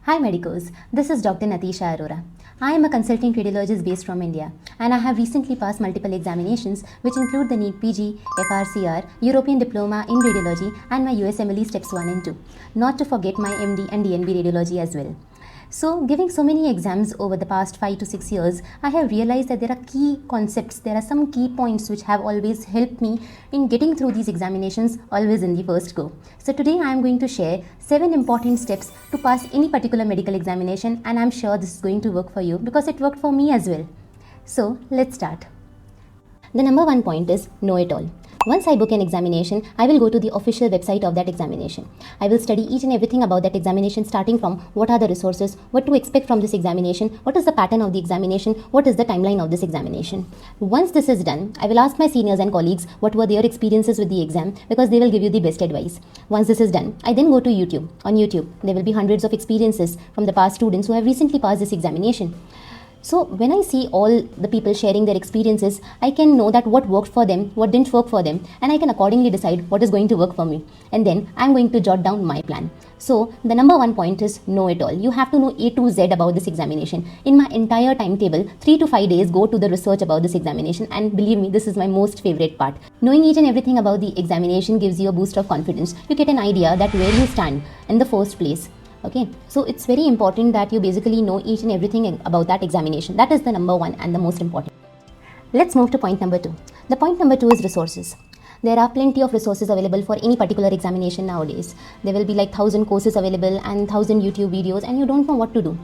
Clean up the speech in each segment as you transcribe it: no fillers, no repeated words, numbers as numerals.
Hi Medicos, this is Dr. Natisha Arora. I am a consulting radiologist based from India and I have recently passed multiple examinations which include the NEET PG, FRCR, European Diploma in Radiology and my USMLE Steps 1 and 2. Not to forget my MD and DNB Radiology as well. So, giving so many exams over the past 5 to 6 years, I have realized that there are key concepts, there are some key points which have always helped me in getting through these examinations always in the first go. So today I am going to share 7 important steps to pass any particular medical examination, and I am sure this is going to work for you because it worked for me as well. So let's start. The number 1 point is know it all. Once I book an examination, I will go to the official website of that examination. I will study each and everything about that examination, starting from what are the resources, what to expect from this examination, what is the pattern of the examination, what is the timeline of this examination. Once this is done, I will ask my seniors and colleagues what were their experiences with the exam because they will give you the best advice. Once this is done, I then go to YouTube. On YouTube, there will be hundreds of experiences from the past students who have recently passed this examination. So when I see all the people sharing their experiences, I can know that what worked for them, what didn't work for them, and I can accordingly decide what is going to work for me. And then I'm going to jot down my plan. So the number 1 point is know it all. You have to know A to Z about this examination. In my entire timetable, 3 to 5 days go to the research about this examination, and believe me, this is my most favorite part. Knowing each and everything about the examination gives you a boost of confidence. You get an idea that where you stand in the first place. Okay, so it's very important that you basically know each and everything about that examination. That is the number 1 and the most important. Let's move to point number 2. The point number 2 is resources. There are plenty of resources available for any particular examination nowadays. There will be like 1,000 courses available and 1,000 YouTube videos, and you don't know what to do.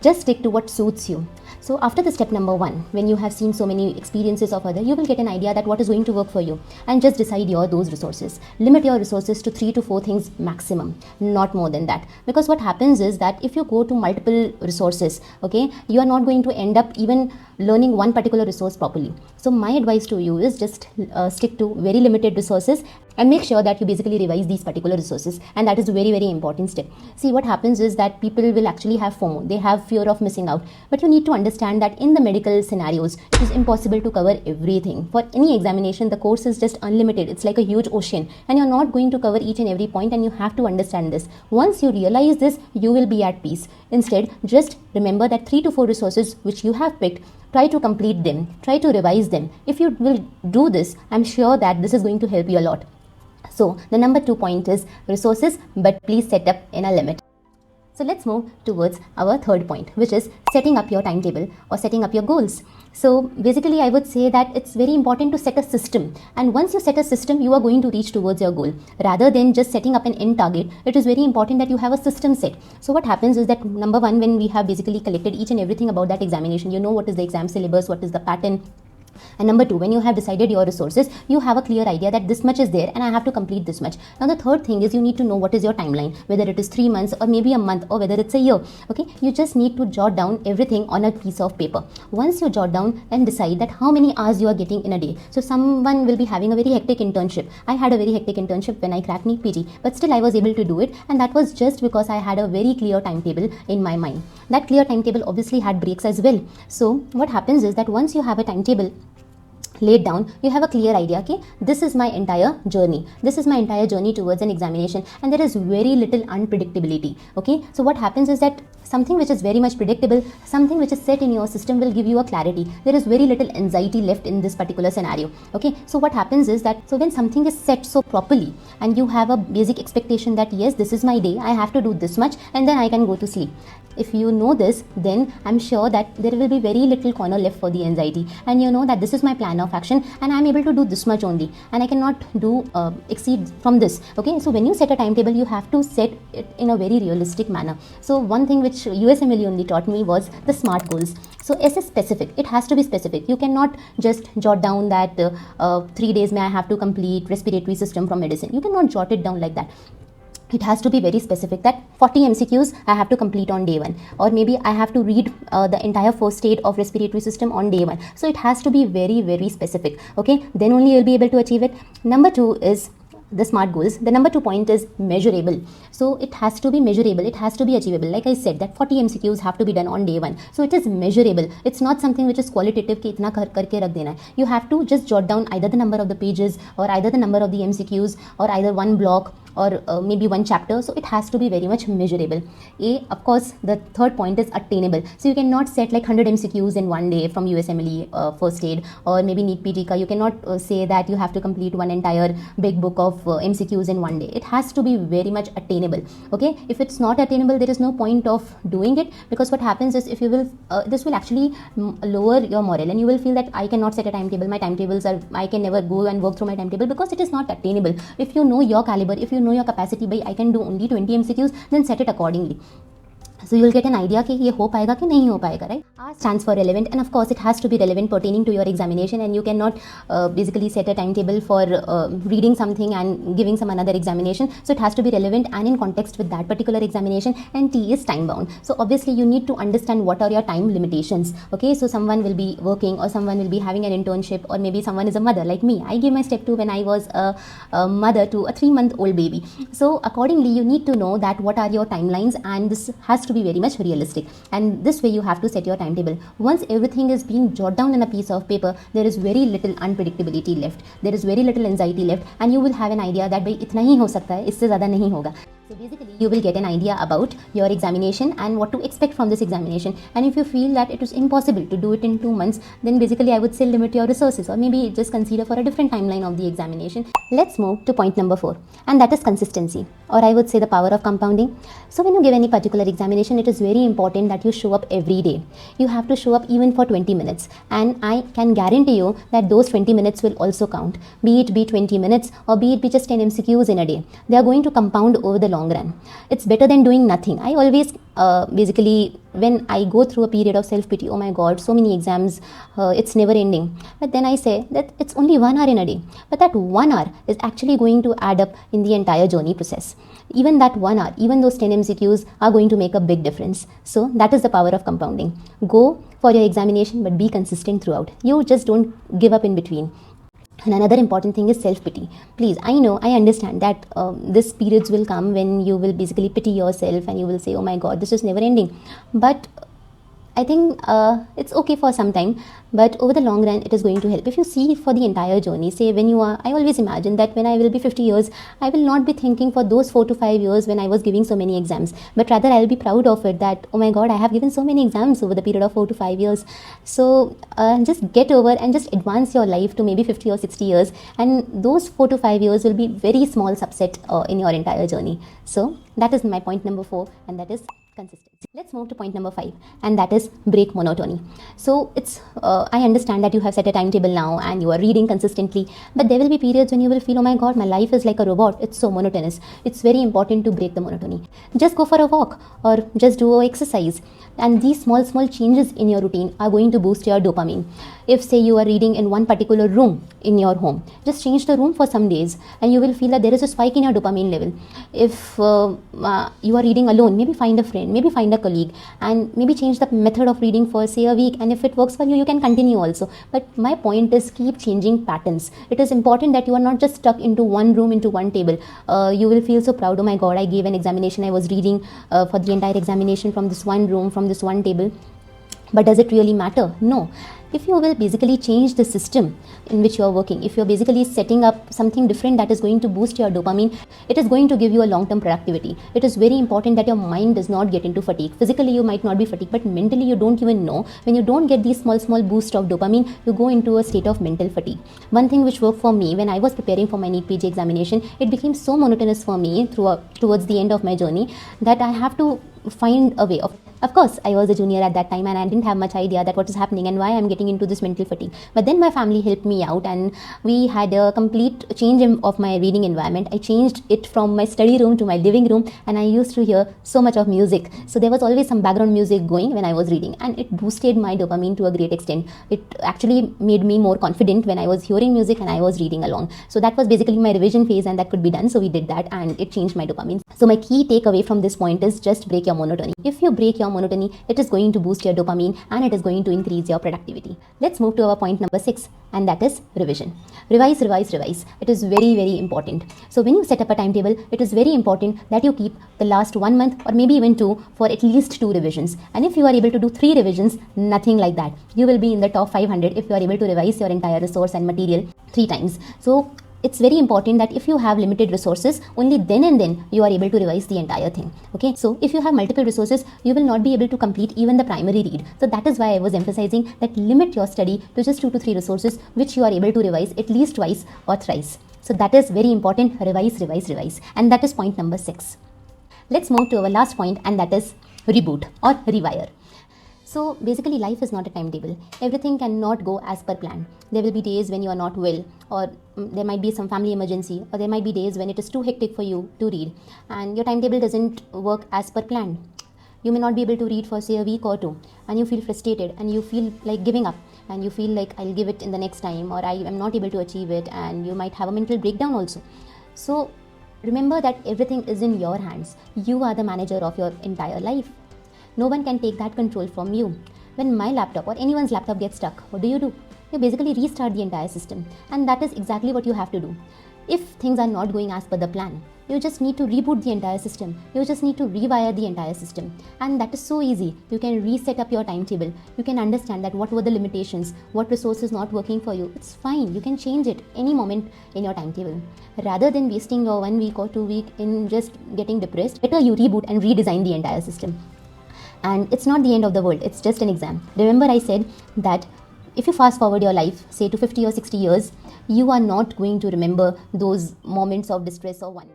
Just stick to what suits you. So after the step number 1, when you have seen so many experiences of others, you will get an idea that what is going to work for you, and just decide those resources. Limit your resources to 3 to 4 things maximum, not more than that. Because what happens is that if you go to multiple resources, okay, you are not going to end up even learning one particular resource properly. So my advice to you is just stick to very limited resources and make sure that you basically revise these particular resources, and that is a very, very important step. See, what happens is that people will actually have FOMO. They have fear of missing out, but you need to understand that in the medical scenarios, it is impossible to cover everything. For any examination, the course is just unlimited. It's like a huge ocean, and you're not going to cover each and every point, and you have to understand this. Once you realize this, you will be at peace. Instead, just remember that 3 to 4 resources which you have picked, try to complete them, try to revise them. If you will do this, I'm sure that this is going to help you a lot. So the number 2 point is resources, but please set up in a limit. So let's move towards our 3rd point, which is setting up your timetable or setting up your goals. So basically, I would say that it's very important to set a system. And once you set a system, you are going to reach towards your goal. Rather than just setting up an end target, it is very important that you have a system set. So what happens is that number 1, when we have basically collected each and everything about that examination, you know what is the exam syllabus, what is the pattern. And number 2, when you have decided your resources, you have a clear idea that this much is there and I have to complete this much. Now the 3rd thing is you need to know what is your timeline, whether it is 3 months or maybe a month or whether it's a year. Okay, you just need to jot down everything on a piece of paper. Once you jot down and decide that how many hours you are getting in a day. So someone will be having a very hectic internship. I had a very hectic internship when I cracked NEET PG, but still I was able to do it, and that was just because I had a very clear timetable in my mind. That clear timetable obviously had breaks as well. So what happens is that once you have a timetable laid down, you have a clear idea, okay, this is my entire journey. This is my entire journey towards an examination, and there is very little unpredictability. Okay, so what happens is that something which is very much predictable, something which is set in your system will give you a clarity. There is very little anxiety left in this particular scenario. Okay, so what happens is that, so when something is set so properly and you have a basic expectation that yes, this is my day, I have to do this much and then I can go to sleep. If you know this, then I'm sure that there will be very little corner left for the anxiety, and you know that this is my plan of action and I'm able to do this much only, and I cannot do exceed from this. Okay, so when you set a timetable, you have to set it in a very realistic manner. So one thing which USMLE only taught me was the SMART goals. So S is specific. It has to be specific. You cannot just jot down that 3 days may I have to complete respiratory system from medicine. You cannot jot it down like that. It has to be very specific that 40 MCQs I have to complete on day 1, or maybe I have to read the entire first aid of respiratory system on day 1. So it has to be very, very specific. Okay, then only you'll be able to achieve it. Number 2 is the SMART goals. The number 2 point is measurable. So it has to be measurable, it has to be achievable. Like I said, that 40 MCQs have to be done on day 1. So it is measurable. It's not something which is qualitative ki itna karke rakh dena hai. You have to just jot down either the number of the pages or either the number of the MCQs or either one block or maybe one chapter. So it has to be very much measurable. Of course, the third point is attainable. So you cannot set like 100 MCQs in one day from USMLE first aid, or maybe NEET PG ka. You cannot say that you have to complete one entire big book of MCQs in one day. It has to be very much attainable. Okay, if it's not attainable, there is no point of doing it, because what happens is, if you will this will actually lower your morale, and you will feel that I cannot set a timetable, my timetables are, I can never go and work through my timetable, because it is not attainable. If you know your caliber, if you know your capacity, by I can do only 20 MCQs, then set it accordingly. So you will get an idea कि ये हो पाएगा कि नहीं हो पाएगा, right? R stands for relevant, and of course it has to be relevant pertaining to your examination, and you cannot basically set a timetable for reading something and giving some another examination. So it has to be relevant and in context with that particular examination. And T is time bound. So obviously you need to understand what are your time limitations. Okay, so someone will be working, or someone will be having an internship, or maybe someone is a mother like me. I gave my step 2 when I was a mother to a 3-month-old baby. So accordingly you need to know that what are your timelines, and this has to be very much realistic, and this way you have to set your timetable. Once everything is being jotted down in a piece of paper, there is very little unpredictability left, there is very little anxiety left, and you will have an idea that भाई इतना ही हो सकता है, इससे ज़्यादा नहीं होगा. So basically you will get an idea about your examination and what to expect from this examination. And if you feel that it is impossible to do it in 2 months, then basically I would say limit your resources, or maybe just consider for a different timeline of the examination. Let's move to point number 4, and that is consistency, or I would say the power of compounding. So when you give any particular examination, it is very important that you show up every day. You have to show up even for 20 minutes, and I can guarantee you that those 20 minutes will also count, be it be 20 minutes or be it be just 10 MCQs in a day. They are going to compound over the long run. It's better than doing nothing. I always basically, when I go through a period of self-pity, oh my god, so many exams, it's never ending, but then I say that it's only 1 hour in a day, but that 1 hour is actually going to add up in the entire journey process. Even that 1 hour, even those 10 MCQs are going to make a big difference. So that is the power of compounding. Go for your examination, but be consistent throughout. You just don't give up in between. And another important thing is self-pity. Please, I know, I understand that this periods will come when you will basically pity yourself and you will say, oh my god, this is never ending. But I think it's okay for some time, but over the long run it is going to help. If you see for the entire journey, say when you are, I always imagine that when I will be 50 years, I will not be thinking for those 4 to 5 years when I was giving so many exams, but rather I will be proud of it that, oh my god, I have given so many exams over the period of 4 to 5 years. So just get over and just advance your life to maybe 50 or 60 years, and those 4 to 5 years will be very small subset in your entire journey. So that is my point number 4, and that is consistency. Let's move to point number 5, and that is break monotony. So it's I understand that you have set a timetable now and you are reading consistently, but there will be periods when you will feel, oh my god, my life is like a robot, it's so monotonous. It's very important to break the monotony. Just go for a walk, or just do exercise, and these small changes in your routine are going to boost your dopamine. If say you are reading in one particular room in your home, just change the room for some days and you will feel that there is a spike in your dopamine level. If you are reading alone, maybe find a friend, maybe find a colleague, and maybe change the method of reading for say a week, and if it works for you, you can continue also. But my point is, keep changing patterns. It is important that you are not just stuck into one room, into one table. You will feel so proud, oh my god, I gave an examination, I was reading for the entire examination from this one room, from this one table. But does it really matter? No. If you will basically change the system in which you are working, if you are basically setting up something different that is going to boost your dopamine, it is going to give you a long-term productivity. It is very important that your mind does not get into fatigue. Physically you might not be fatigued, but mentally you don't even know. When you don't get these small boost of dopamine, you go into a state of mental fatigue. One thing which worked for me when I was preparing for my NEET PG examination, it became so monotonous for me towards the end of my journey that I have to find a way of course I was a junior at that time and I didn't have much idea that what is happening and why I'm getting into this mental fatigue. But then my family helped me out and we had a complete change of my reading environment. I changed it from my study room to my living room, and I used to hear so much of music. So there was always some background music going when I was reading, and it boosted my dopamine to a great extent. It actually made me more confident when I was hearing music and I was reading along. So that was basically my revision phase, and that could be done. So we did that and it changed my dopamine. So my key takeaway from this point is just break your monotony. If you break your monotony, it is going to boost your dopamine and it is going to increase your productivity. Let's move to our point number 6, and that is revision. Revise. It is very important. So when you set up a timetable, it is very important that you keep the last 1 month or maybe even 2 for at least 2 revisions. And if you are able to do 3 revisions, nothing like that. You will be in the top 500 if you are able to revise your entire resource and material 3 times. So it's very important that if you have limited resources, only then and then you are able to revise the entire thing. Okay, so if you have multiple resources, you will not be able to complete even the primary read. So that is why I was emphasizing that limit your study to just 2 to 3 resources which you are able to revise at least twice or thrice. So that is very important. Revise, revise, revise. And that is point number 6. Let's move to our last point, and that is reboot or rewire. So basically, life is not a timetable. Everything cannot go as per plan. There will be days when you are not well, or there might be some family emergency, or there might be days when it is too hectic for you to read and your timetable doesn't work as per plan. You may not be able to read for say a week or 2, and you feel frustrated and you feel like giving up, and you feel like I'll give it in the next time, or I am not able to achieve it, and you might have a mental breakdown also. So remember that everything is in your hands. You are the manager of your entire life. No one can take that control from you. When my laptop or anyone's laptop gets stuck, what do? You basically restart the entire system, and that is exactly what you have to do. If things are not going as per the plan, you just need to reboot the entire system. You just need to rewire the entire system, and that is so easy. You can reset up your timetable. You can understand that what were the limitations, what resource is not working for you. It's fine. You can change it any moment in your timetable. Rather than wasting your 1 week or 2 weeks in just getting depressed, better you reboot and redesign the entire system. And it's not the end of the world, it's just an exam. Remember, I said that if you fast forward your life, say to 50 or 60 years, you are not going to remember those moments of distress of 1 week.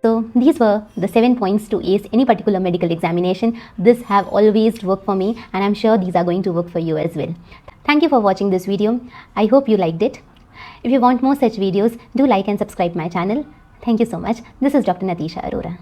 So these were the 7 points to ace any particular medical examination. This have always worked for me, and I'm sure these are going to work for you as well. Thank you for watching this video. I hope you liked it. If you want more such videos, do like and subscribe my channel. Thank you so much. This is Dr. Natisha Arora.